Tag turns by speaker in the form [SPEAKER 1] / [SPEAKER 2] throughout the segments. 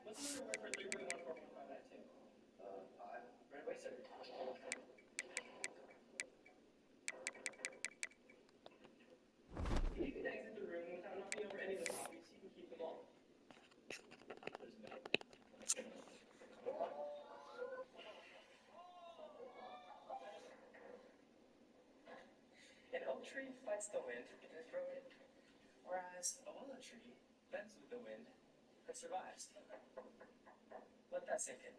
[SPEAKER 1] An oak tree fights the wind and is ruined, whereas a willow tree bends with the wind and survives. Let that sink in.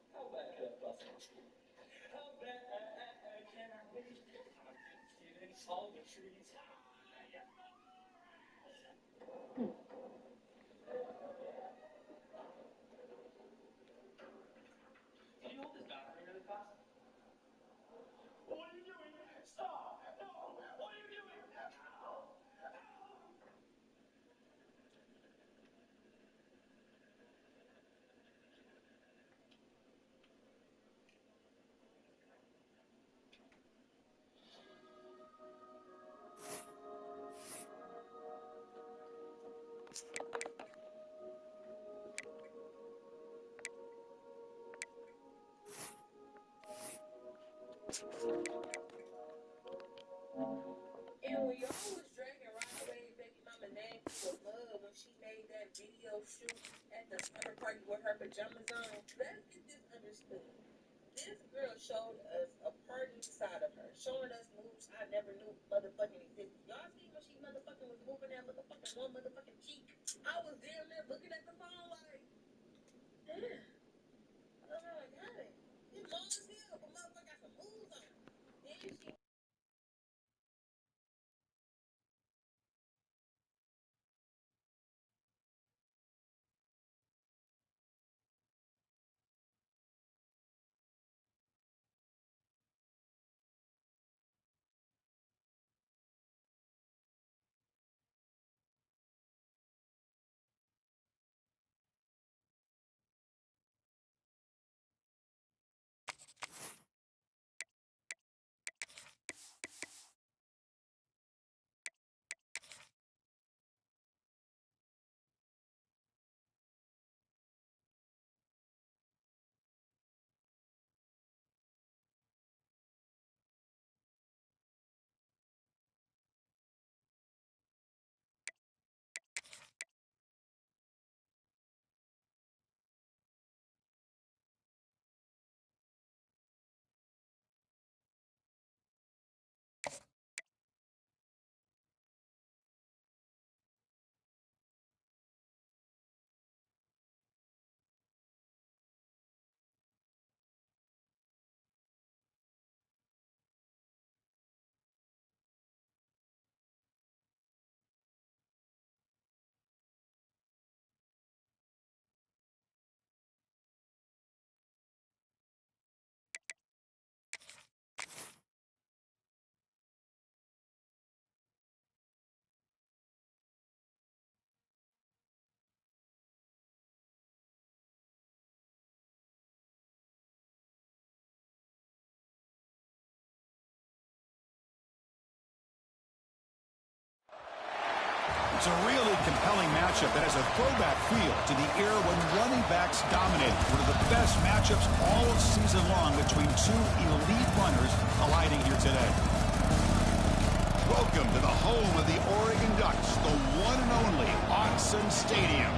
[SPEAKER 1] How bad can I possibly be? How bad can I be? Feeling all the trees. Can you hold this bathroom really fast? What are you doing? Stop! No! What are you doing?
[SPEAKER 2] And when y'all was dragging Rodway baby mama name through the mud when she made that video shoot at the summer party with her pajamas on, let's get this understood. This girl showed us a party side of her, showing us moves I never knew motherfucking existed. Y'all see when she motherfucking was moving that motherfucking one motherfucking cheek? I was damn near looking at the phone like, damn. Oh my god. It's long as hell, but motherfucker got some moves on. Then she
[SPEAKER 3] It's a really compelling matchup that has a throwback feel to the era when running backs dominated. One of the best matchups all season long between two elite runners colliding here today. Welcome to the home of the Oregon Ducks, the one and only Autzen Stadium.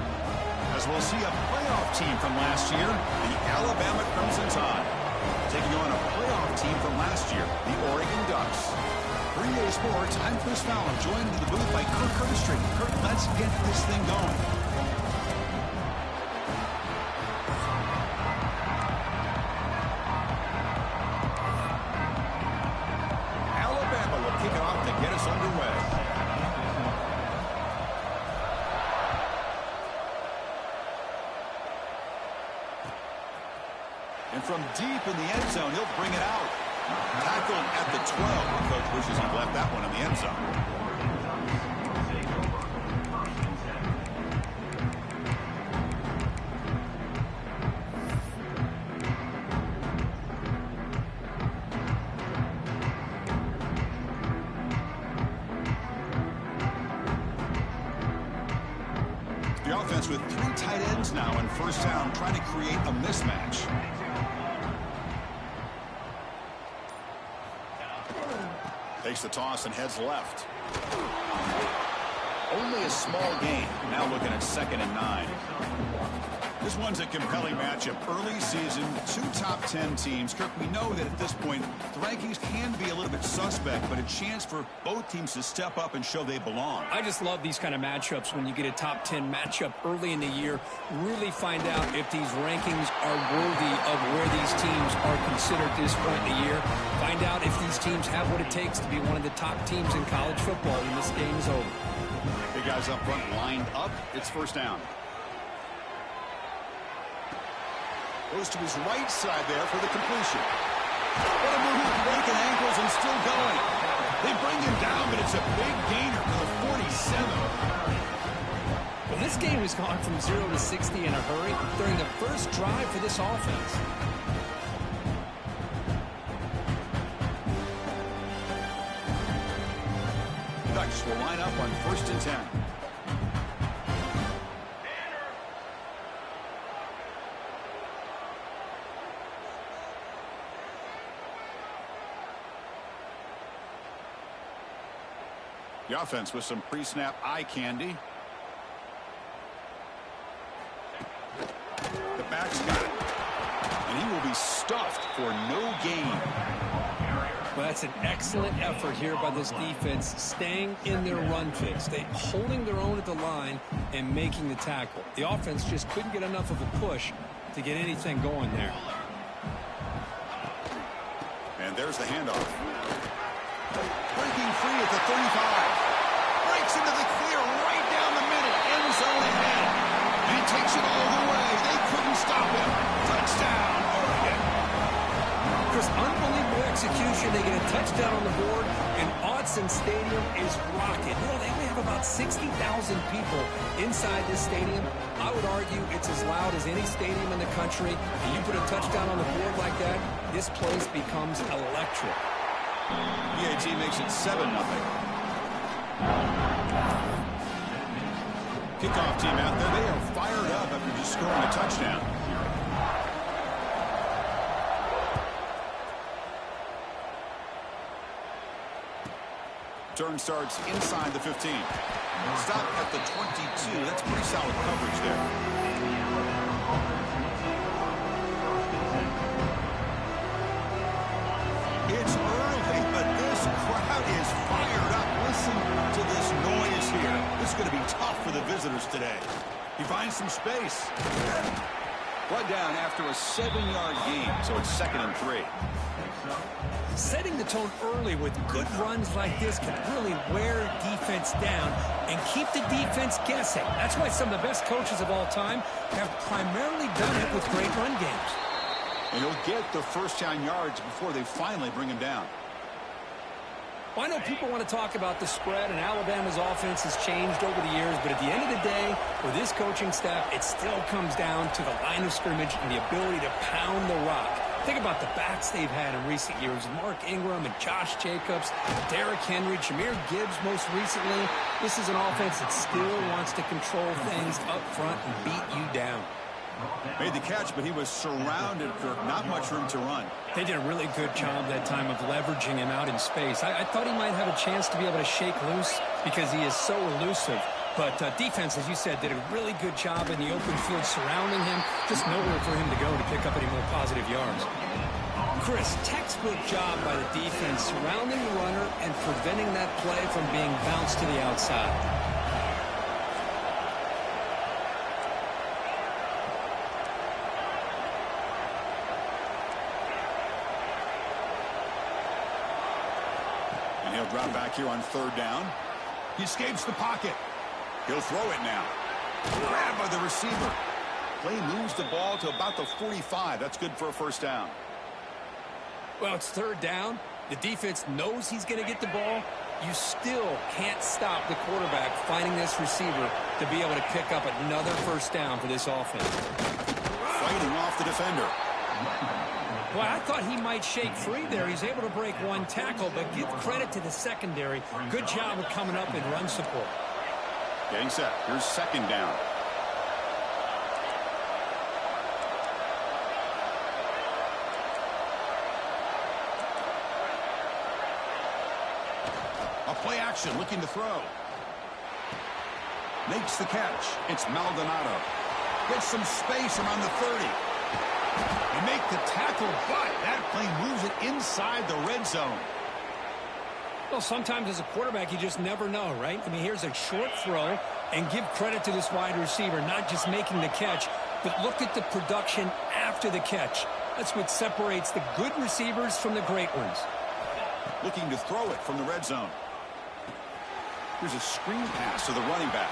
[SPEAKER 3] As we'll see a playoff team from last year, the Alabama Crimson Tide, taking on a playoff team from last year, the Oregon Ducks. 3A Sports, I'm Chris Fowler, joined in the booth by Kirk Curtis. Kirk, let's get this thing going. Alabama will kick it off to get us underway. And from deep in the end zone, he'll bring it out. Tackled at the 12. Coach wishes he left that one in the end zone. The offense with 3 tight ends now in first down, trying to create a mismatch. Takes the toss and heads left. Only a small gain. Now looking at 2nd and 9. This one's a compelling matchup. Early season, 2 top 10 teams. Kirk, we know that at this point, the rankings can be a little bit suspect, but a chance for both teams to step up and show they belong.
[SPEAKER 4] I just love these kind of matchups when you get a top 10 matchup early in the year. Really find out if these rankings are worthy of where these teams are considered at this point in the year. Find out if these teams have what it takes to be one of the top teams in college football when this game is over.
[SPEAKER 3] Big guys up front lined up. It's first down. Goes to his right side there for the completion. What a move, breaking ankles and still going. They bring him down, but it's a big gainer for the 47.
[SPEAKER 4] Well, this game has gone from 0 to 60 in a hurry during the first drive for this offense.
[SPEAKER 3] Ducks will line up on 1st and 10. The offense with some pre-snap eye candy. The back's got it. And he will be stuffed for no gain.
[SPEAKER 4] Well, that's an excellent effort here by this defense, staying in their run fix. They holding their own at the line and making the tackle. The offense just couldn't get enough of a push to get anything going there.
[SPEAKER 3] And there's the handoff. Breaking free at the 35. Breaks into the clear right down the middle. End zone ahead. And he takes it all the way. They couldn't stop him. Touchdown, Oregon.
[SPEAKER 4] Chris, unbelievable execution. They get a touchdown on the board, and Autzen Stadium is rocking. You know, they only have about 60,000 people inside this stadium. I would argue it's as loud as any stadium in the country. And you put a touchdown on the board like that, this place becomes electric.
[SPEAKER 3] EAT makes it 7-0. Kickoff team out there. They are fired up after just scoring a touchdown. Turn starts inside the 15. Stop at the 22. That's pretty solid coverage there. It's early, but this crowd is fired up. Listen to this noise here. This is going to be tough for the visitors today. He finds some space. Blood down after a 7-yard gain, so it's 2nd and 3.
[SPEAKER 4] Setting the tone early with good runs like this can really wear defense down and keep the defense guessing. That's why some of the best coaches of all time have primarily done it with great run games.
[SPEAKER 3] And he'll get the first down yards before they finally bring him down.
[SPEAKER 4] Well, I know people want to talk about the spread, and Alabama's offense has changed over the years, but at the end of the day, for this coaching staff, it still comes down to the line of scrimmage and the ability to pound the rock. Think about the backs they've had in recent years. Mark Ingram and Josh Jacobs, Derrick Henry, Jahmyr Gibbs most recently. This is an offense that still wants to control things up front and beat you down.
[SPEAKER 3] Made the catch, but he was surrounded, Kirk. Not much room to run.
[SPEAKER 4] They did a really good job that time of leveraging him out in space. I thought he might have a chance to be able to shake loose because he is so elusive. But defense, as you said, did a really good job in the open field surrounding him. Just nowhere for him to go to pick up any more positive yards. Chris, textbook job by the defense surrounding the runner and preventing that play from being bounced to the outside.
[SPEAKER 3] And he'll drop back here on 3rd down. He escapes the pocket. He'll throw it now. Grabbed by the receiver. Play moves the ball to about the 45. That's good for a first down.
[SPEAKER 4] Well, it's 3rd down. The defense knows he's going to get the ball. You still can't stop the quarterback finding this receiver to be able to pick up another first down for this offense.
[SPEAKER 3] Fighting off the defender.
[SPEAKER 4] Well, I thought he might shake free there. He's able to break one tackle, but give credit to the secondary. Good job of coming up in run support.
[SPEAKER 3] Getting set. Here's 2nd down. action, looking to throw. Makes the catch. It's Maldonado. Gets some space around the 30. They make the tackle, but that play moves it inside the red zone.
[SPEAKER 4] Well, sometimes as a quarterback, you just never know, right? I mean, here's a short throw, and give credit to this wide receiver, not just making the catch, but look at the production after the catch. That's what separates the good receivers from the great ones.
[SPEAKER 3] Looking to throw it from the red zone. Here's a screen pass to the running back.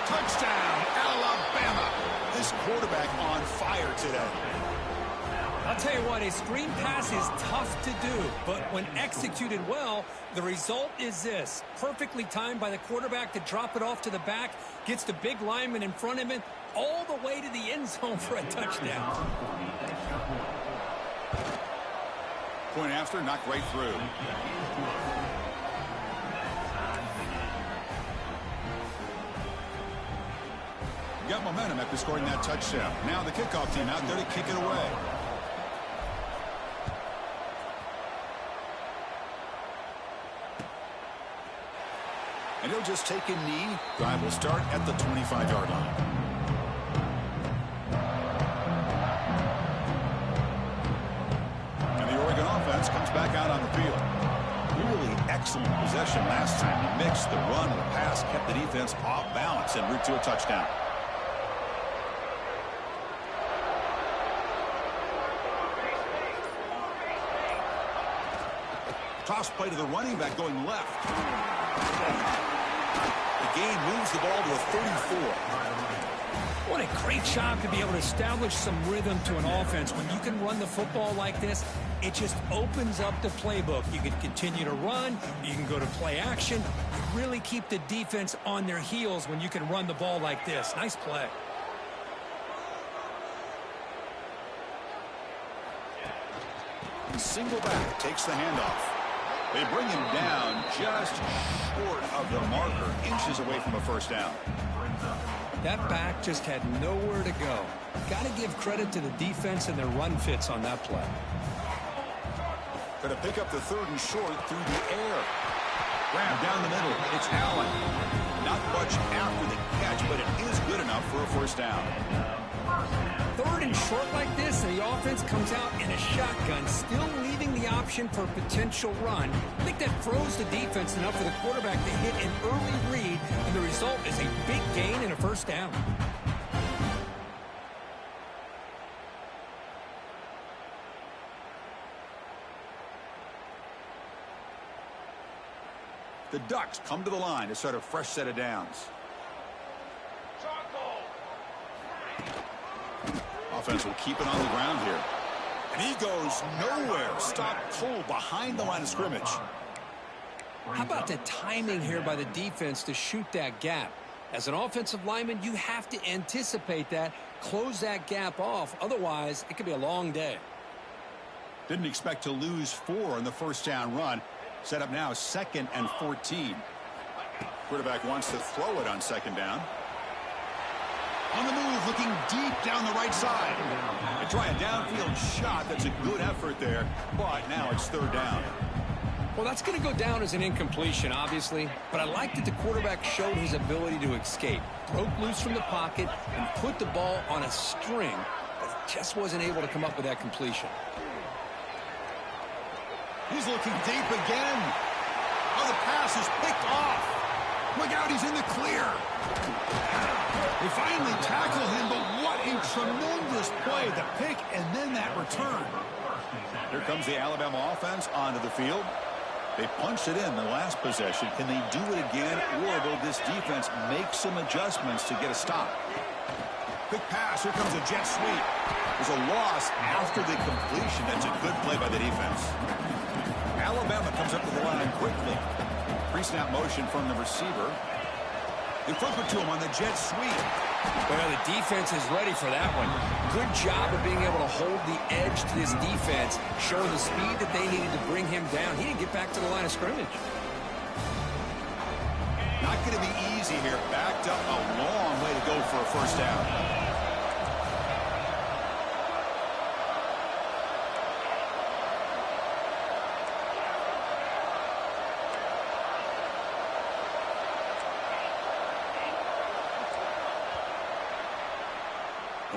[SPEAKER 3] Touchdown, Alabama. This quarterback on fire today.
[SPEAKER 4] I'll tell you what, a screen pass is tough to do, but when executed well, the result is this. Perfectly timed by the quarterback to drop it off to the back, gets the big lineman in front of him, all the way to the end zone for a touchdown.
[SPEAKER 3] Point after, knocked right through. Got momentum after scoring that touchdown. Now the kickoff team out there to kick it away. And he'll just take a knee. Drive will start at the 25-yard line. And the Oregon offense comes back out on the field. Really excellent possession last time. He mixed the run and the pass, kept the defense off balance en route to a touchdown. Toss play to the running back going left. The gain moves the ball to a 34.
[SPEAKER 4] What a great job to be able to establish some rhythm to an offense. When you can run the football like this, it just opens up the playbook. You can continue to run. You can go to play action. You really keep the defense on their heels when you can run the ball like this. Nice play.
[SPEAKER 3] Single back takes the handoff. They bring him down just short of the marker, inches away from a first down.
[SPEAKER 4] That back just had nowhere to go. Got to give credit to the defense and their run fits on that play.
[SPEAKER 3] Going to pick up the 3rd and short through the air. Grab down the middle. It's Allen. Not much after the catch, but it is good enough for a first down.
[SPEAKER 4] 3rd and short like this, and the offense comes out in a shotgun, still leaving the option for a potential run. I think that throws the defense enough for the quarterback to hit an early read, and the result is a big gain and a first down.
[SPEAKER 3] The Ducks come to the line to start a fresh set of downs. Offense will keep it on the ground here. And he goes nowhere. Stop pull behind the line of scrimmage.
[SPEAKER 4] How about the timing here by the defense to shoot that gap? As an offensive lineman, you have to anticipate that, close that gap off. Otherwise, it could be a long day.
[SPEAKER 3] Didn't expect to lose 4 on the first down run. Set up now 2nd and 14. Quarterback wants to throw it on 2nd down. On the move, looking deep down the right side. They try a downfield shot. That's a good effort there, but now it's 3rd down.
[SPEAKER 4] Well, that's going to go down as an incompletion, obviously, but I like that the quarterback showed his ability to escape. Broke loose from the pocket and put the ball on a string, but just wasn't able to come up with that completion.
[SPEAKER 3] He's looking deep again. Oh, the pass is picked off. Look out, he's in the clear. They finally tackle him, but what a tremendous play. The pick and then that return. Here comes the Alabama offense onto the field. They punched it in the last possession. Can they do it again, or will this defense make some adjustments to get a stop? Quick pass. Here comes a jet sweep. There's a loss after the completion. That's a good play by the defense. Alabama comes up to the line quickly. Pre-snap motion from the receiver. They flip it to him on the jet sweep.
[SPEAKER 4] Well, the defense is ready for that one. Good job of being able to hold the edge to this defense, showing the speed that they needed to bring him down. He didn't get back to the line of scrimmage.
[SPEAKER 3] Not going to be easy here. Backed up a long way to go for a first down.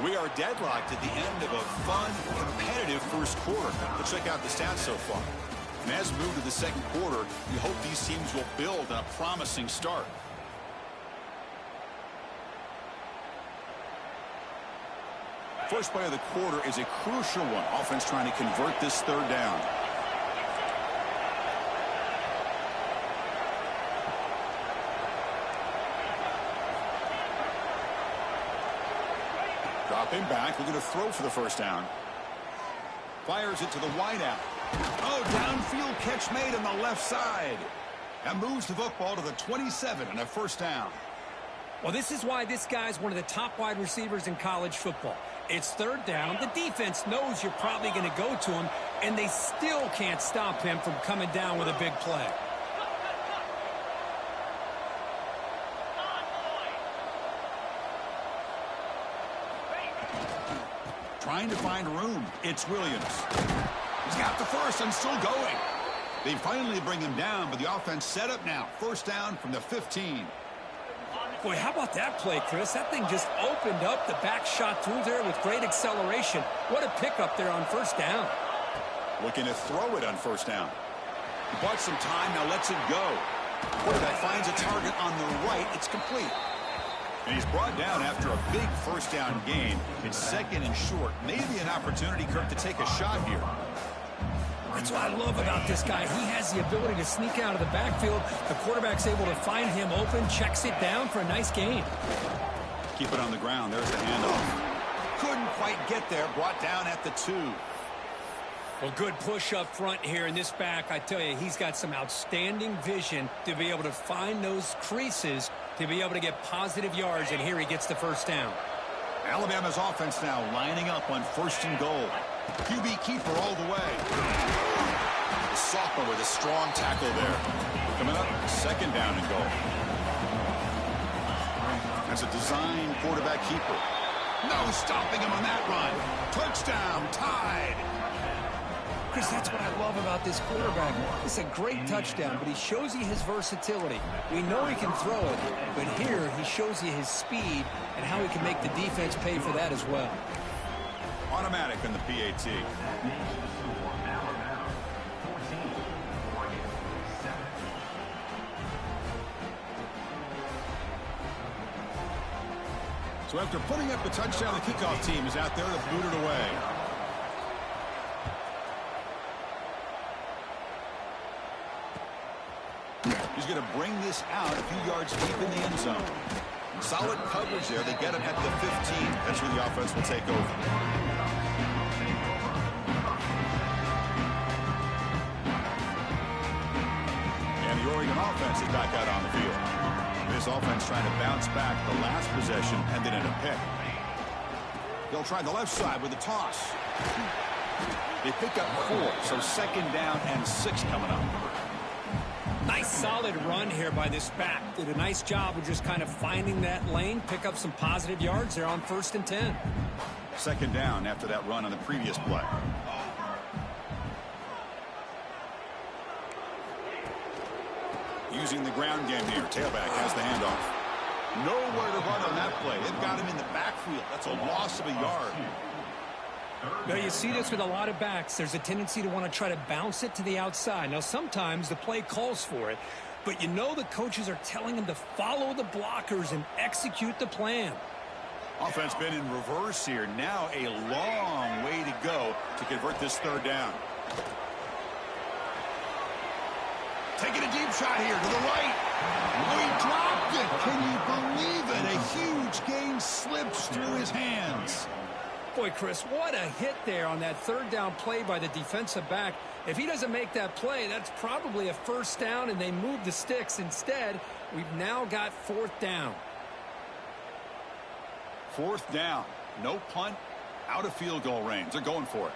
[SPEAKER 3] We are deadlocked at the end of a fun, competitive first quarter. Let's check out the stats so far. And as we move to the second quarter, we hope these teams will build on a promising start. First play of the quarter is a crucial one. Offense trying to convert this third down. Drop him back. We're going to throw for the first down. Fires it to the wideout. Oh, downfield catch made on the left side. And moves the football to the 27 and a first down.
[SPEAKER 4] Well, this is why this guy's one of the top wide receivers in college football. It's third down. The defense knows you're probably going to go to him, and they still can't stop him from coming down with a big play.
[SPEAKER 3] Trying to find room. It's Williams. He's got the first and still going. They finally bring him down, but the offense set up now. First down from the 15.
[SPEAKER 4] Boy, how about that play, Chris? That thing just opened up. The back shot through there with great acceleration. What a pickup there on first down.
[SPEAKER 3] Looking to throw it on first down. He bought some time, now lets it go. Quarterback finds a target on the right. It's complete. And he's brought down after a big first down gain. It's second and short. Maybe an opportunity, Kirk, to take a shot here.
[SPEAKER 4] That's what I love about this guy. He has the ability to sneak out of the backfield. The quarterback's able to find him open, checks it down for a nice gain.
[SPEAKER 3] Keep it on the ground. There's the handoff. Couldn't quite get there. Brought down at the 2.
[SPEAKER 4] Well, good push up front here in this back. I tell you, he's got some outstanding vision to be able to find those creases, to be able to get positive yards, and here he gets the first down.
[SPEAKER 3] Alabama's offense now lining up on first and goal. QB keeper all the way. The sophomore with a strong tackle there. Coming up, second down and goal. That's a design quarterback keeper. No stopping him on that run. Touchdown, tied.
[SPEAKER 4] Chris, that's what I love about this quarterback. It's a great touchdown, but he shows you his versatility. We know he can throw it, but here he shows you his speed and how he can make the defense pay for that as well.
[SPEAKER 3] Automatic on the PAT. So after putting up the touchdown, the kickoff team is out there to boot it away. He's going to bring this out a few yards deep in the end zone. Solid coverage there. They get him at the 15. That's where the offense will take over. And the Oregon offense is back out on the field. This offense trying to bounce back. The last possession ended in a pick. They'll try the left side with a toss. They pick up 4, so second down and 6 coming up.
[SPEAKER 4] Nice solid run here by this back. Did a nice job of just kind of finding that lane, pick up some positive yards there on first and 10.
[SPEAKER 3] Second down after that run on the previous play. Using the ground game here. Tailback has the handoff. Nowhere to run on that play. They've got him in the backfield. That's a loss of a yard.
[SPEAKER 4] Now, you see this with a lot of backs. There's a tendency to want to try to bounce it to the outside. Now, sometimes the play calls for it, but you know the coaches are telling them to follow the blockers and execute the plan.
[SPEAKER 3] Offense been in reverse here. Now a long way to go to convert this third down. Taking a deep shot here to the right. Oh, he dropped it. Can you believe it? A huge gain slips through his hands.
[SPEAKER 4] Boy, Chris, what a hit there on that third down play by the defensive back. If he doesn't make that play, that's probably a first down, and they move the sticks. Instead, we've now got fourth down.
[SPEAKER 3] Fourth down. No punt. Out of field goal range. They're going for it.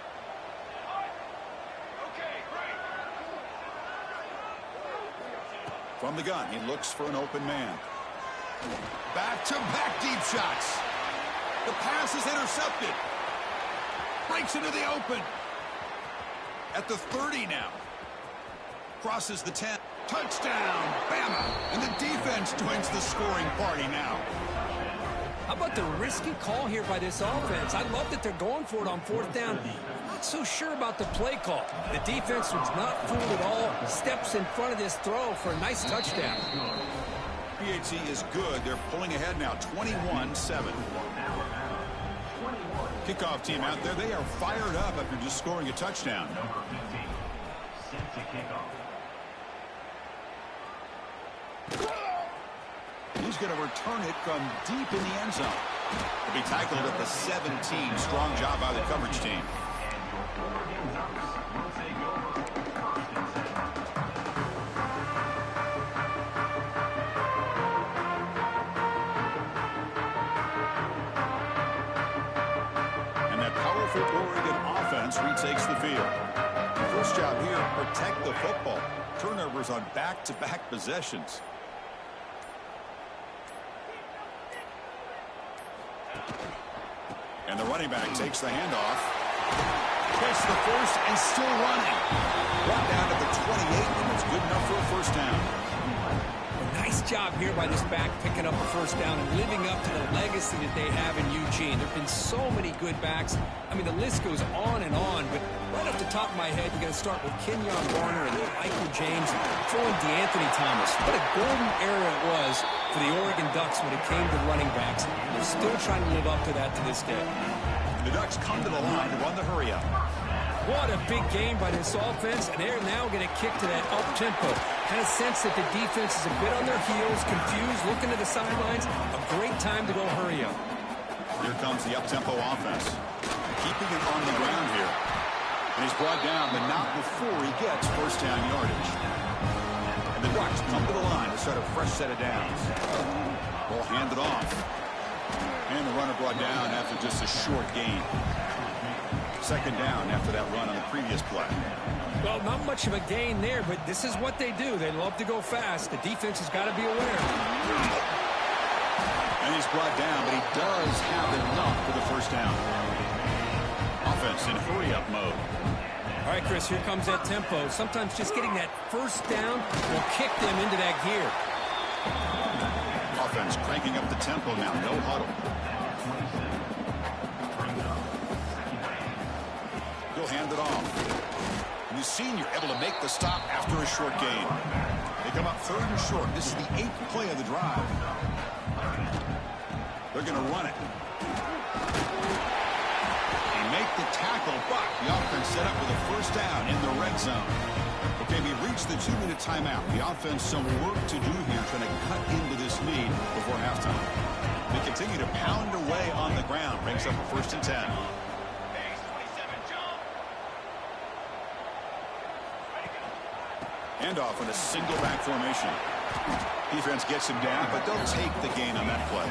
[SPEAKER 3] From the gun, he looks for an open man. Back-to-back deep shots. The pass is intercepted. Breaks into the open. At the 30 now. Crosses the 10. Touchdown, Bama. And the defense joins the scoring party now.
[SPEAKER 4] How about the risky call here by this offense? I love that they're going for it on fourth down. I'm not so sure about the play call. The defense was not fooled at all. Steps in front of this throw for a nice touchdown.
[SPEAKER 3] PAT is good. They're pulling ahead now, 21-7. Kickoff team out there. They are fired up after just scoring a touchdown. He's going to return it from deep in the end zone. He'll be tackled at the 17. Strong job by the coverage team. And that powerful Oregon offense retakes the field. First job here, protect the football. Turnovers on back-to-back possessions. And the running back takes the handoff. Gets the first and still running. Brought down to the 28, and it's good enough for a first down.
[SPEAKER 4] Nice job here by this back picking up a first down and living up to the legacy that they have in Eugene. There have been so many good backs. I mean, the list goes on and on, but right off the top of my head, you're going to start with Kenyon Garner and Michael James, throw in DeAnthony Thomas. What a golden era it was for the Oregon Ducks when it came to running backs. They're still trying to live up to that to this day.
[SPEAKER 3] The Ducks come to the line to run the hurry-up.
[SPEAKER 4] What a big game by this offense, and they're now going to kick to that up-tempo. Kind of sense that the defense is a bit on their heels, confused, looking to the sidelines. A great time to go hurry up.
[SPEAKER 3] Here comes the up-tempo offense. Keeping it on the ground here. And he's brought down, but not before he gets first down yardage. And the Ducks come to the line to start a fresh set of downs. Ball handed off. And the runner brought down after just a short gain. Second down after that run on the previous play.
[SPEAKER 4] Well, not much of a gain there, but this is what they do. They love to go fast. The defense has got to be aware.
[SPEAKER 3] And he's brought down, but he does have enough for the first down. Offense in hurry-up mode.
[SPEAKER 4] All right, Chris, here comes that tempo. Sometimes just getting that first down will kick them into that gear.
[SPEAKER 3] Offense cranking up the tempo now. No huddle. He'll hand it off. And the senior able to make the stop after a short gain. They come up third and short. This is the 8th play of the drive. They're going to run it. They make the tackle, but the offense set up with a first down in the red zone. Okay, we reached the 2-minute timeout. The offense some work to do here, trying to cut into this lead before halftime. They continue to pound away on the ground. Brings up a first and 10. Handoff in a single back formation. Defense gets him down, but they'll take the gain on that play.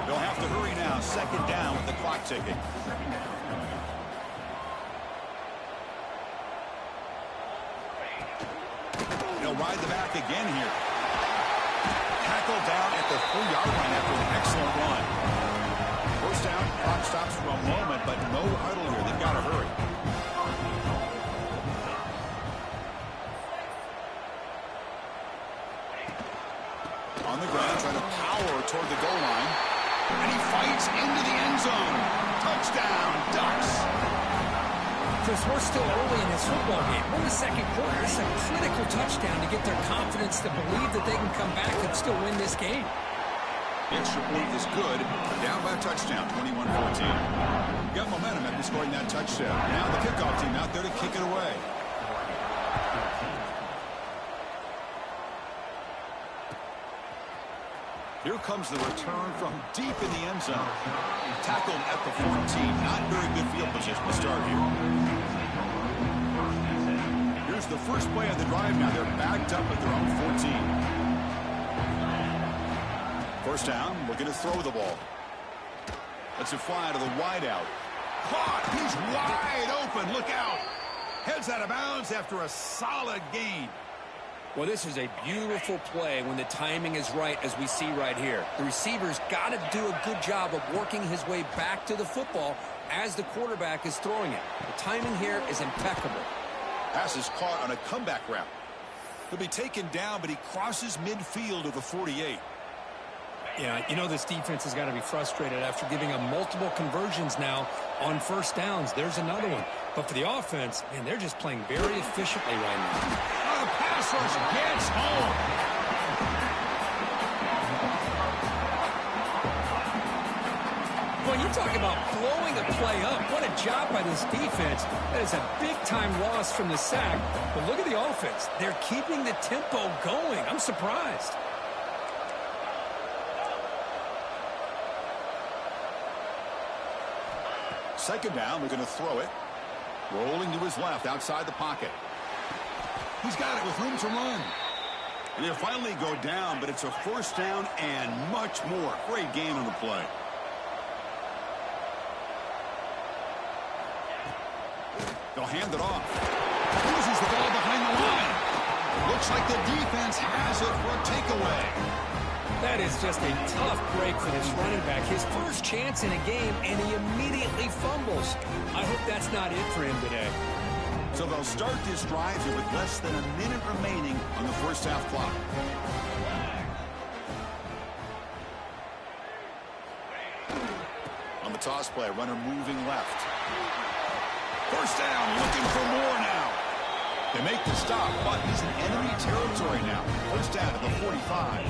[SPEAKER 3] They'll have to hurry now. Second down with the clock ticking. They'll ride the back again here. Tackled down at the 3-yard line after an excellent run. First down, clock stops for a moment, but no huddle here. They've got to hurry. On the ground, trying to power toward the goal line. And he fights into the end zone. Touchdown, Ducks.
[SPEAKER 4] Chris, we're still early in this football game. We're in the second quarter. This is a critical touchdown to get their confidence to believe that they can come back and still win this game.
[SPEAKER 3] The extra point is good. Down by a touchdown, 21-14. Got momentum after scoring that touchdown. Now the kickoff team out there to kick it away. Here comes the return from deep in the end zone. Tackled at the 14. Not very good field position to start here. Here's the first play of the drive now. They're backed up at their own 14. First down, looking to throw the ball. Let's it fly to the wideout. Caught! He's wide open. Look out! Heads out of bounds after a solid gain.
[SPEAKER 4] Well, this is a beautiful play when the timing is right, as we see right here. The receiver's got to do a good job of working his way back to the football as the quarterback is throwing it. The timing here is impeccable.
[SPEAKER 3] Pass is caught on a comeback route. He'll be taken down, but he crosses midfield of the 48.
[SPEAKER 4] Yeah, you know this defense has got to be frustrated after giving them multiple conversions now on first downs. There's another one. But for the offense, man, they're just playing very efficiently right now.
[SPEAKER 3] The pass rush gets home.
[SPEAKER 4] When you talk about blowing a play up, what a job by this defense. That is a big-time loss from the sack. But look at the offense. They're keeping the tempo going. I'm surprised.
[SPEAKER 3] Second down, they're going to throw it. Rolling to his left outside the pocket. He's got it with room to run. And they'll finally go down, but it's a first down and much more. Great gain on the play. They'll hand it off. Loses the ball behind the line. Looks like the defense has it for a takeaway.
[SPEAKER 4] That is just a tough break for this running back. His first chance in a game, and he immediately fumbles. I hope that's not it for him today.
[SPEAKER 3] So they'll start this drive here with less than a minute remaining on the first half clock. On the toss play, runner moving left. First down, looking for more now. They make the stop, but he's in enemy territory now. First down to the 45.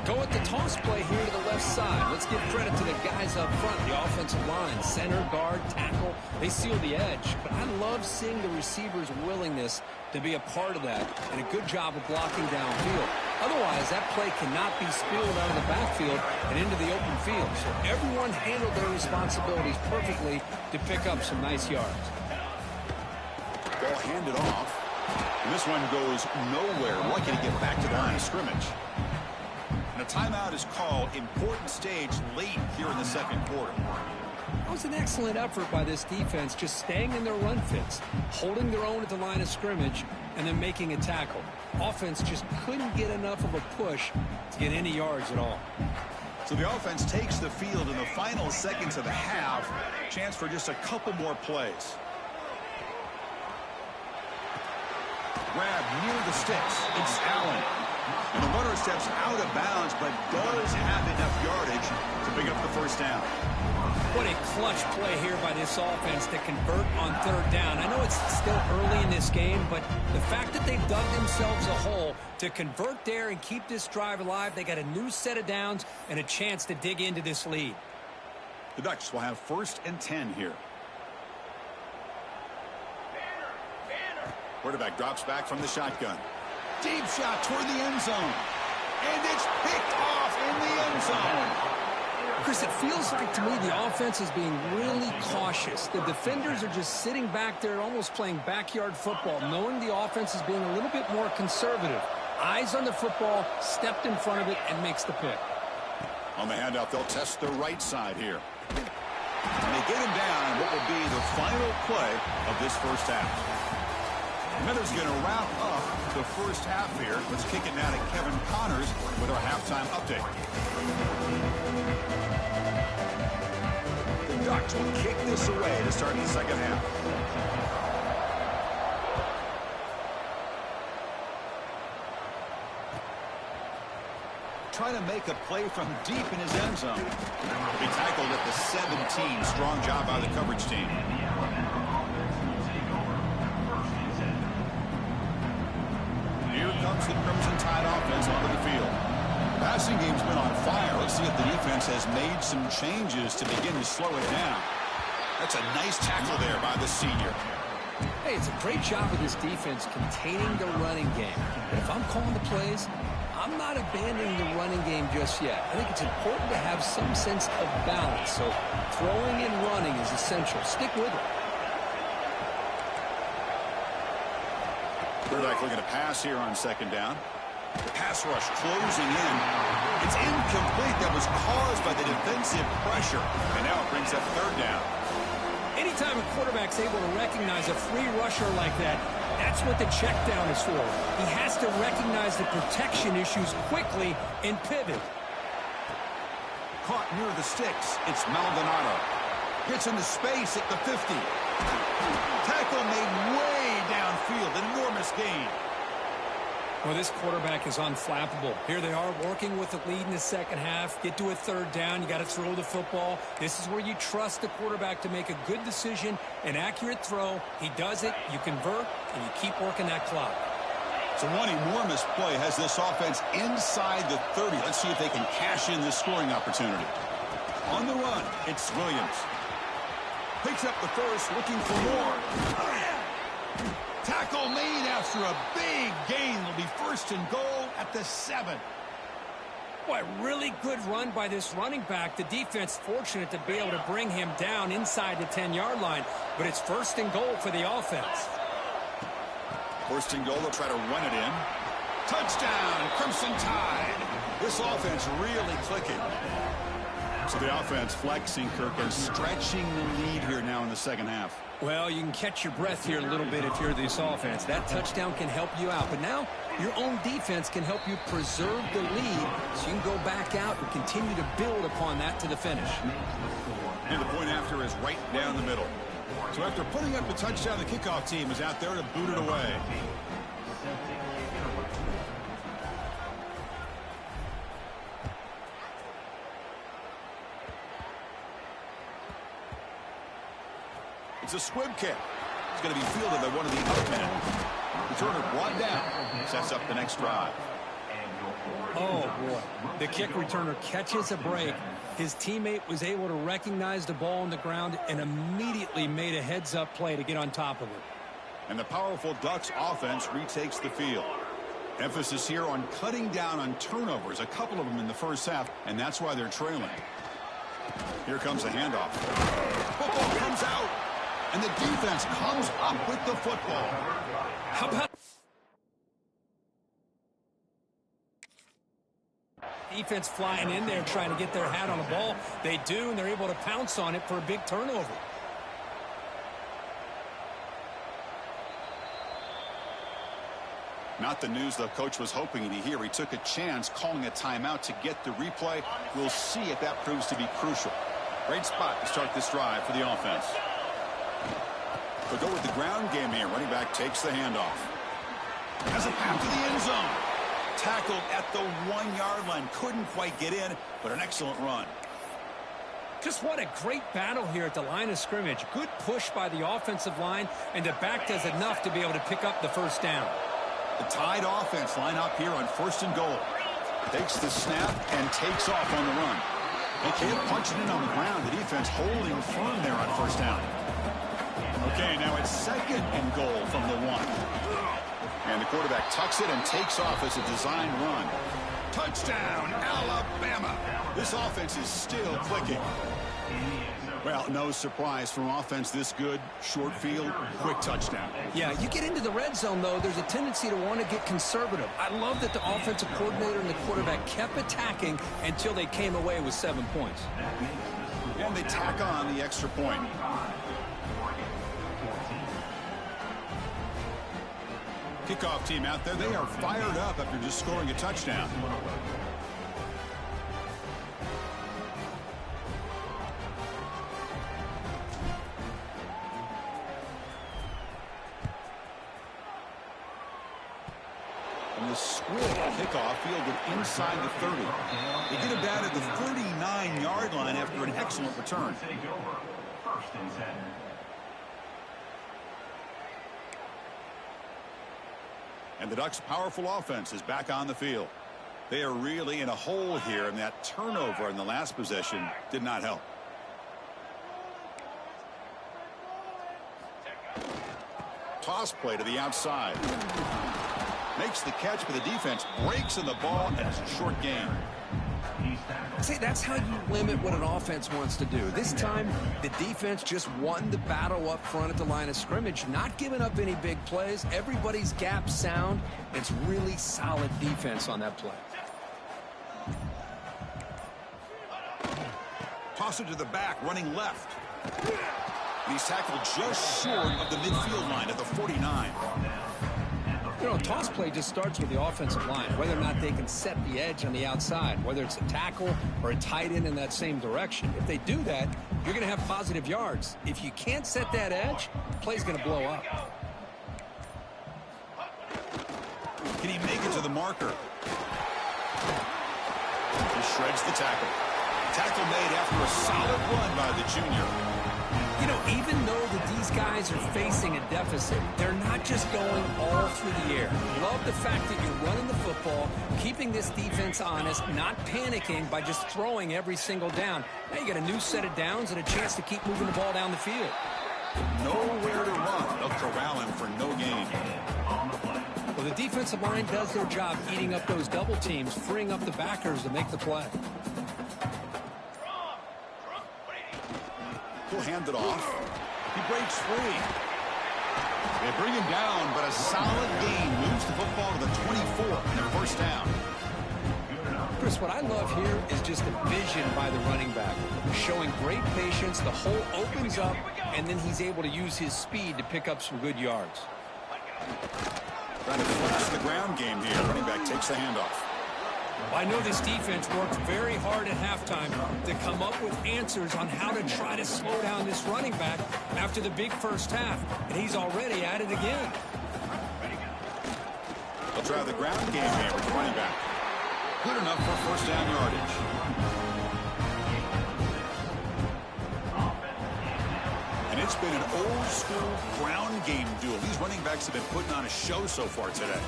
[SPEAKER 4] Go with the toss play here to the left side. Let's give credit to the guys up front, the offensive line, center, guard, tackle. They seal the edge. But I love seeing the receiver's willingness to be a part of that and a good job of blocking downfield. Otherwise, that play cannot be spilled out of the backfield and into the open field. So everyone handled their responsibilities perfectly to pick up some nice yards.
[SPEAKER 3] Ball handed off. And this one goes nowhere. Lucky to get back to the line of scrimmage. And a timeout is called. Important stage late here in the second quarter.
[SPEAKER 4] That was an excellent effort by this defense, just staying in their run fits, holding their own at the line of scrimmage, and then making a tackle. Offense just couldn't get enough of a push to get any yards at all.
[SPEAKER 3] So the offense takes the field in the final seconds of the half. Chance for just a couple more plays. Grab near the sticks. It's Allen. And the runner steps out of bounds, but does have enough yardage to pick up the first down.
[SPEAKER 4] What a clutch play here by this offense to convert on third down. I know it's still early in this game, but the fact that they've dug themselves a hole to convert there and keep this drive alive, they got a new set of downs and a chance to dig into this lead.
[SPEAKER 3] The Ducks will have 1st and 10 here. Quarterback drops back from the shotgun. Deep shot toward the end zone. And it's picked off in the end zone.
[SPEAKER 4] Chris, it feels like to me the offense is being really cautious. The defenders are just sitting back there almost playing backyard football, knowing the offense is being a little bit more conservative. Eyes on the football, stepped in front of it, and makes the pick.
[SPEAKER 3] On the handoff, they'll test the right side here. And they get him down in what will be the final play of this first half. Miller's going to wrap up the first half here. Let's kick it now to Kevin Connors with our halftime update. The Ducks will kick this away to start the second half. Trying to make a play from deep in his end zone. He tackled at the 17. Strong job by the coverage team. Here comes the Crimson Tide offense onto the field. Passing game's been on fire. Let's see if the defense has made some changes to begin to slow it down. That's a nice tackle there by the senior.
[SPEAKER 4] Hey, it's a great job of this defense containing the running game. But if I'm calling the plays, I'm not abandoning the running game just yet. I think it's important to have some sense of balance. So throwing and running is essential. Stick with it.
[SPEAKER 3] Quarterback looking to pass here on second down. The pass rush closing in. It's incomplete. That was caused by the defensive pressure. And now it brings up third down.
[SPEAKER 4] Anytime a quarterback's able to recognize a free rusher like that, that's what the check down is for. He has to recognize the protection issues quickly and pivot.
[SPEAKER 3] Caught near the sticks. It's Maldonado. Gets into space at the 50. Tackle made way downfield. An enormous gain.
[SPEAKER 4] Well, this quarterback is unflappable. Here they are working with the lead in the second half. Get to a third down. You got to throw the football. This is where you trust the quarterback to make a good decision, an accurate throw. He does it, you convert, and you keep working that clock.
[SPEAKER 3] So one enormous play has this offense inside the 30. Let's see if they can cash in this scoring opportunity. On the run, it's Williams. Picks up the first, looking for more. Tackle made after a big gain. Will be first and goal at the 7.
[SPEAKER 4] Boy, really good run by this running back. The defense fortunate to be able to bring him down inside the 10-yard line, but it's first and goal for the offense.
[SPEAKER 3] First and goal, they'll try to run it in. Touchdown, Crimson Tide. This offense really clicking. So the offense flexing, Kirk, and stretching the lead here now in the second half.
[SPEAKER 4] Well, you can catch your breath here a little bit if you're this offense. That touchdown can help you out. But now your own defense can help you preserve the lead so you can go back out and continue to build upon that to the finish.
[SPEAKER 3] And the point after is right down the middle. So after putting up the touchdown, the kickoff team is out there to boot it away. It's a squib kick. It's going to be fielded by one of the up men. Returner brought down. Sets up the next drive.
[SPEAKER 4] Oh, boy. The kick returner catches a break. His teammate was able to recognize the ball on the ground and immediately made a heads-up play to get on top of it.
[SPEAKER 3] And the powerful Ducks offense retakes the field. Emphasis here on cutting down on turnovers, a couple of them in the first half, and that's why they're trailing. Here comes the handoff. Football comes out. And the defense comes up with the football.
[SPEAKER 4] How about defense flying in there trying to get their hat on the ball? They do, and they're able to pounce on it for a big turnover.
[SPEAKER 3] Not the news the coach was hoping to hear. He took a chance calling a timeout to get the replay. We'll see if that proves to be crucial. Great spot to start this drive for the offense. They'll go with the ground game here. Running back takes the handoff. Has a pass to the end zone. Tackled at the 1-yard line. Couldn't quite get in, but an excellent run.
[SPEAKER 4] Just what a great battle here at the line of scrimmage. Good push by the offensive line, and the back does enough to be able to pick up the first down.
[SPEAKER 3] The Tide offense line up here on first and goal. Takes the snap and takes off on the run. They can't punch it in on the ground. The defense holding firm there on first down. Okay, now it's second and goal from the 1. And the quarterback tucks it and takes off as a designed run. Touchdown, Alabama. This offense is still clicking. Well, no surprise from offense this good. Short field, quick touchdown.
[SPEAKER 4] Yeah, you get into the red zone, though, there's a tendency to want to get conservative. I love that the offensive coordinator and the quarterback kept attacking until they came away with 7 points.
[SPEAKER 3] And they tack on the extra point. Kickoff team out there, they are fired up after just scoring a touchdown. And the squib kickoff fielded inside the 30. They get it down at the 39-yard line after an excellent return.
[SPEAKER 5] First and 10.
[SPEAKER 3] And the Ducks' powerful offense is back on the field. They are really in a hole here, and that turnover in the last possession did not help. Toss play to the outside. Makes the catch, but the defense breaks in the ball, and it's a short game.
[SPEAKER 4] See, that's how you limit what an offense wants to do. This time, the defense just won the battle up front at the line of scrimmage, not giving up any big plays. Everybody's gap sound. It's really solid defense on that play.
[SPEAKER 3] Toss it to the back, running left. And he's tackled just short of the midfield line at the 49.
[SPEAKER 4] You know, a toss play just starts with the offensive line, whether or not they can set the edge on the outside, whether it's a tackle or a tight end in that same direction. If they do that, you're going to have positive yards. If you can't set that edge, the play's going to blow up.
[SPEAKER 3] Can he make it to the marker? He shreds the tackle. Tackle made after a solid run by the junior.
[SPEAKER 4] You know, even though these guys are facing a deficit, they're not just going all through the air. Love the fact that you're running the football, keeping this defense honest, not panicking by just throwing every single down. Now you got a new set of downs and a chance to keep moving the ball down the field.
[SPEAKER 3] Nowhere to run. They'll corral him for no gain.
[SPEAKER 4] Well, the defensive line does their job eating up those double teams, freeing up the backers to make the play.
[SPEAKER 3] He'll hand it off. He breaks free. They bring him down, but a solid gain moves the football to the 24 and a first down.
[SPEAKER 4] Chris, what I love here is just the vision by the running back. Showing great patience, the hole opens up, and then he's able to use his speed to pick up some good yards.
[SPEAKER 3] Trying to force the ground game here. Running back takes the handoff.
[SPEAKER 4] I know this defense worked very hard at halftime to come up with answers on how to try to slow down this running back after the big first half, and he's already at it again.
[SPEAKER 3] They'll try the ground game here with the running back. Good enough for first down yardage. And it's been an old-school ground game duel. These running backs have been putting on a show so far today.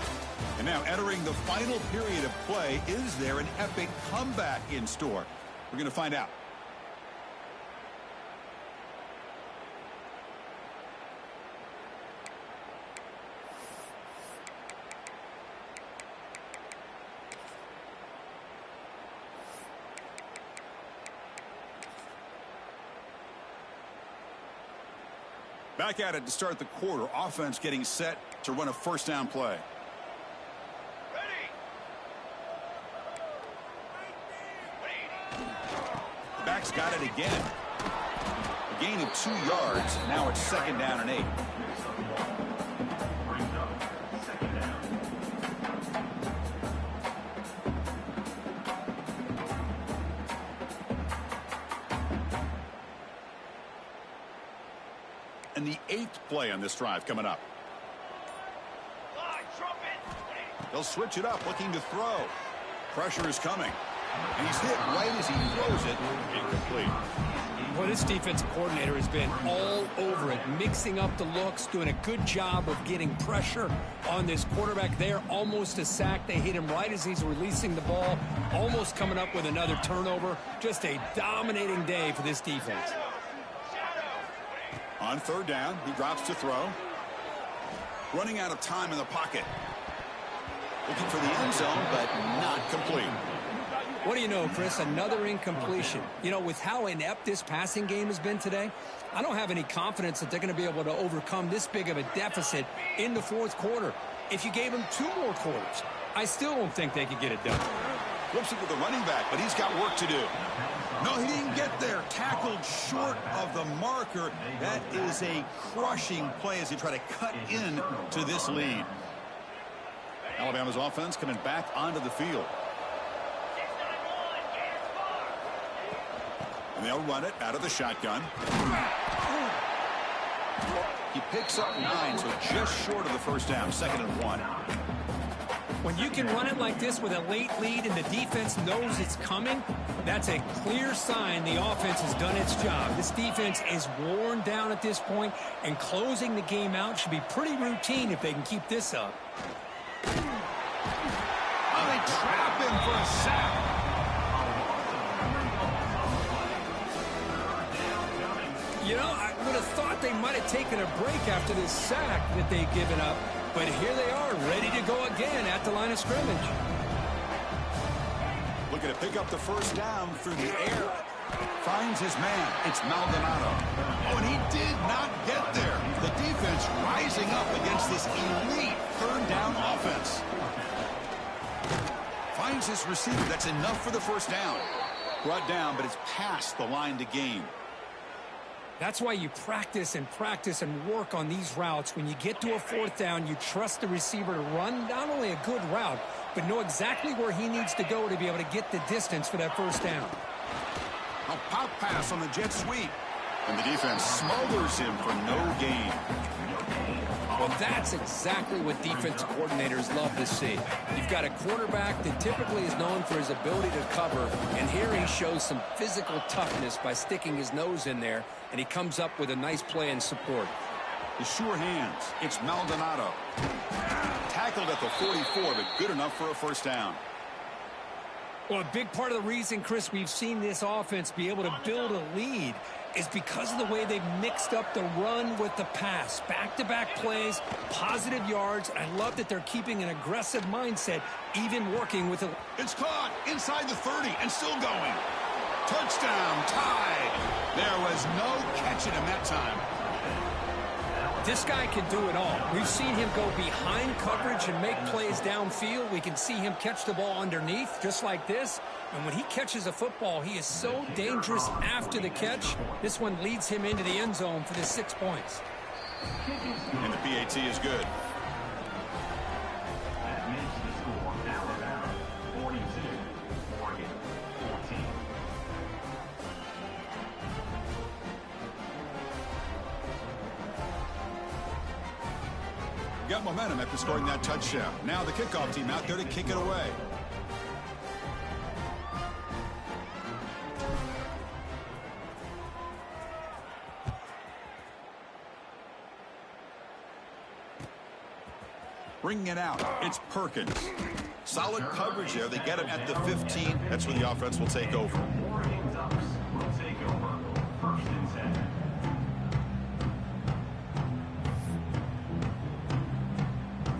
[SPEAKER 3] And now entering the final period of play, is there an epic comeback in store? We're going to find out. Back at it to start the quarter. Offense getting set to run a first down play. The back's got it again. A gain of 2 yards. Now it's second down and 8. And the 8th play on this drive coming up. They'll switch it up, looking to throw. Pressure is coming. And he's hit right as he throws it. Incomplete.
[SPEAKER 4] Well, this defensive coordinator has been all over it, mixing up the looks, doing a good job of getting pressure on this quarterback there. Almost a sack. They hit him right as he's releasing the ball, almost coming up with another turnover. Just a dominating day for this defense.
[SPEAKER 3] On third down, he drops to throw. Running out of time in the pocket. Looking for the end zone, but not complete.
[SPEAKER 4] What do you know, Chris? Another incompletion. You know, with how inept this passing game has been today, I don't have any confidence that they're going to be able to overcome this big of a deficit in the fourth quarter. If you gave them 2 more quarters, I still don't think they could get it done.
[SPEAKER 3] Flips it to the running back, but he's got work to do. No, he didn't get there. Tackled short of the marker. That is a crushing play as they try to cut in to this lead. Alabama's offense coming back onto the field. And they'll run it out of the shotgun. He picks up 9, so just short of the first down, 2nd and 1.
[SPEAKER 4] When you can run it like this with a late lead and the defense knows it's coming, that's a clear sign the offense has done its job. This defense is worn down at this point, and closing the game out should be pretty routine if they can keep this up.
[SPEAKER 3] Oh, they trap him for a sack.
[SPEAKER 4] You know, I would have thought they might have taken a break after this sack that they've given up. But here they are, ready to go again at the line of scrimmage.
[SPEAKER 3] Looking to pick up the first down through the air. Finds his man. It's Maldonado. Oh, and he did not get there. The defense rising up against this elite third down offense. Finds his receiver. That's enough for the first down. Brought down, but it's past the line to gain.
[SPEAKER 4] That's why you practice and work on these routes. When you get to a fourth down, you trust the receiver to run not only a good route, but know exactly where he needs to go to be able to get the distance for that first down.
[SPEAKER 3] A pop pass on the jet sweep. And the defense smothers him for no gain.
[SPEAKER 4] Well, that's exactly what defense coordinators love to see. You've got a quarterback that typically is known for his ability to cover, and here he shows some physical toughness by sticking his nose in there, and he comes up with a nice play in support.
[SPEAKER 3] The sure hands. It's Maldonado. Tackled at the 44, but good enough for a first down.
[SPEAKER 4] Well, a big part of the reason, Chris, we've seen this offense be able to build a lead is because of the way they've mixed up the run with the pass. Back-to-back plays, positive yards, and I love that they're keeping an aggressive mindset, even working with a...
[SPEAKER 3] It's caught inside the 30 and still going. Touchdown, tied. There was no catching him that time.
[SPEAKER 4] This guy can do it all. We've seen him go behind coverage and make plays downfield. We can see him catch the ball underneath, just like this. And when he catches a football, he is so dangerous after the catch. This one leads him into the end zone for the 6 points.
[SPEAKER 3] And the PAT is good.
[SPEAKER 5] That makes the score Alabama 42, Oregon 14.
[SPEAKER 3] Got momentum after scoring that touchdown. Now the kickoff team out there to kick it away. Bringing it out, it's Perkins. Solid coverage there. They get him at the 15. That's where the offense will take over.
[SPEAKER 5] Oregon Ducks will take over. First and 10.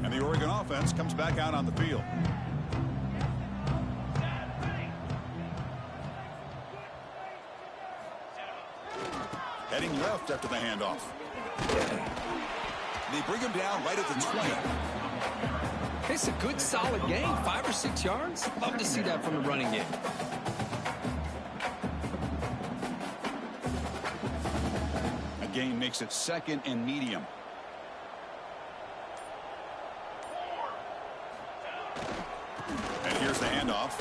[SPEAKER 3] And the Oregon offense comes back out on the field. Heading left after the handoff. They bring him down right at the 20.
[SPEAKER 4] It's a good, solid game, 5 or 6 yards. Love to see that from the running game.
[SPEAKER 3] A gain makes it second and medium. And here's the handoff.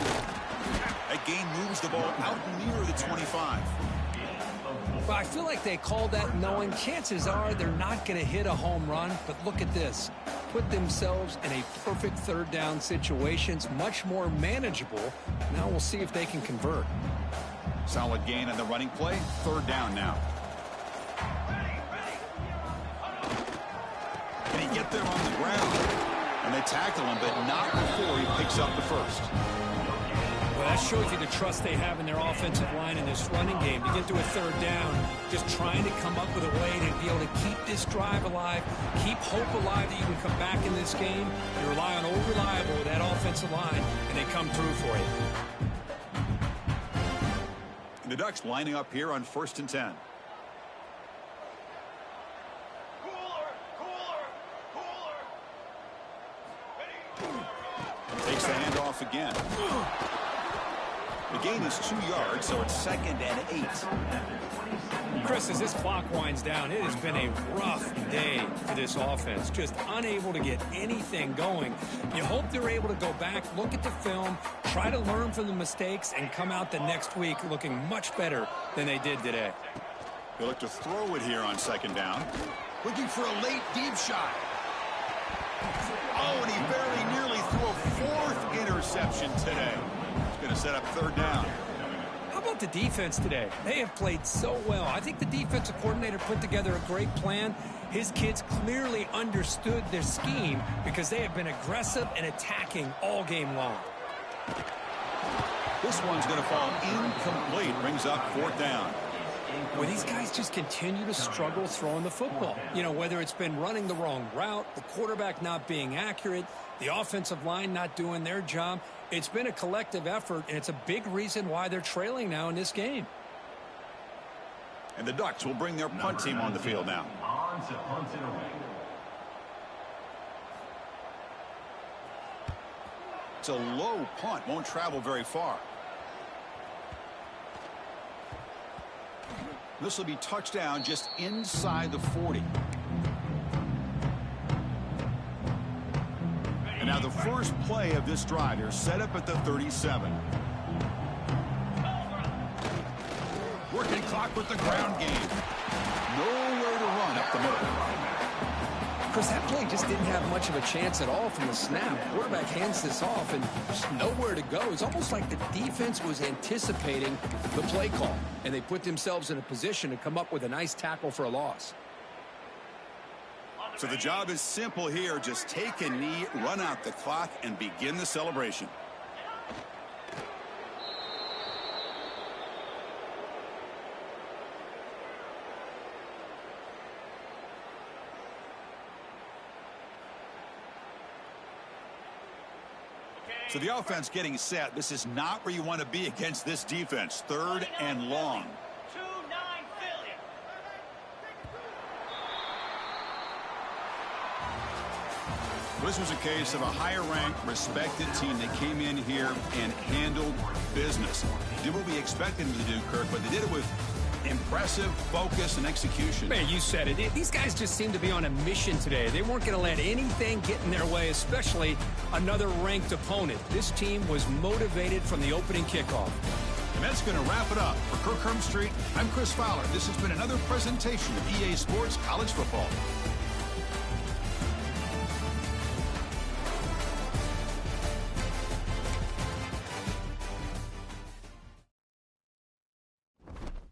[SPEAKER 3] That gain moves the ball out near the 25.
[SPEAKER 4] Well, I feel like they called that knowing chances are they're not going to hit a home run, but look at this. Put themselves in a perfect third down situation. It's much more manageable. Now we'll see if they can convert.
[SPEAKER 3] Solid gain on the running play. Third down now. Can he get there on the ground? And they tackle him, but not before he picks up the first.
[SPEAKER 4] Well, that shows you the trust they have in their offensive line in this running game. To get to a third down, just trying to come up with a way to be able to keep this drive alive, keep hope alive that you can come back in this game. You rely on Old Reliable with that offensive line, and they come through for you.
[SPEAKER 3] The Ducks lining up here on 1st and 10. Takes the handoff again. The gain is 2 yards, so it's 2nd and 8.
[SPEAKER 4] Chris, as this clock winds down, it has been a rough day for this offense. Just unable to get anything going. You hope they're able to go back, look at the film, try to learn from the mistakes, and come out the next week looking much better than they did today.
[SPEAKER 3] They look to throw it here on 2nd down. Looking for a late deep shot. Oh, and he very nearly threw a 4th interception today. He's going to set up 3rd down.
[SPEAKER 4] How about the defense today? They have played so well. I think the defensive coordinator put together a great plan. His kids clearly understood their scheme because they have been aggressive and attacking all game long.
[SPEAKER 3] This one's going to fall incomplete. Brings up 4th down.
[SPEAKER 4] Well, these guys just continue to struggle throwing the football. You know, whether it's been running the wrong route, the quarterback not being accurate, the offensive line not doing their job. It's been a collective effort, and it's a big reason why they're trailing now in this game.
[SPEAKER 3] And the Ducks will bring their punt team on the field now.
[SPEAKER 5] On to punt it away.
[SPEAKER 3] It's a low punt. Won't travel very far. This will be touchdown just inside the 40. And now the first play of this drive here, set up at the 37. Working clock with the ground game. Nowhere to run up the middle.
[SPEAKER 4] Chris, that play just didn't have much of a chance at all from the snap. Quarterback hands this off and just nowhere to go. It's almost like the defense was anticipating the play call, and they put themselves in a position to come up with a nice tackle for a loss.
[SPEAKER 3] So the job is simple here. Just take a knee, run out the clock, and begin the celebration. So the offense getting set. This is not where you want to be against this defense. 3rd and long. This was a case of a higher-ranked, respected team that came in here and handled business. Did what we expected them to do, Kirk, but they did it with impressive focus and execution.
[SPEAKER 4] Man, you said it. These guys just seem to be on a mission today. They weren't going to let anything get in their way, especially another ranked opponent. This team was motivated from the opening kickoff.
[SPEAKER 3] And that's going to wrap it up. For Kirk Street, I'm Chris Fowler. This has been another presentation of EA Sports College Football.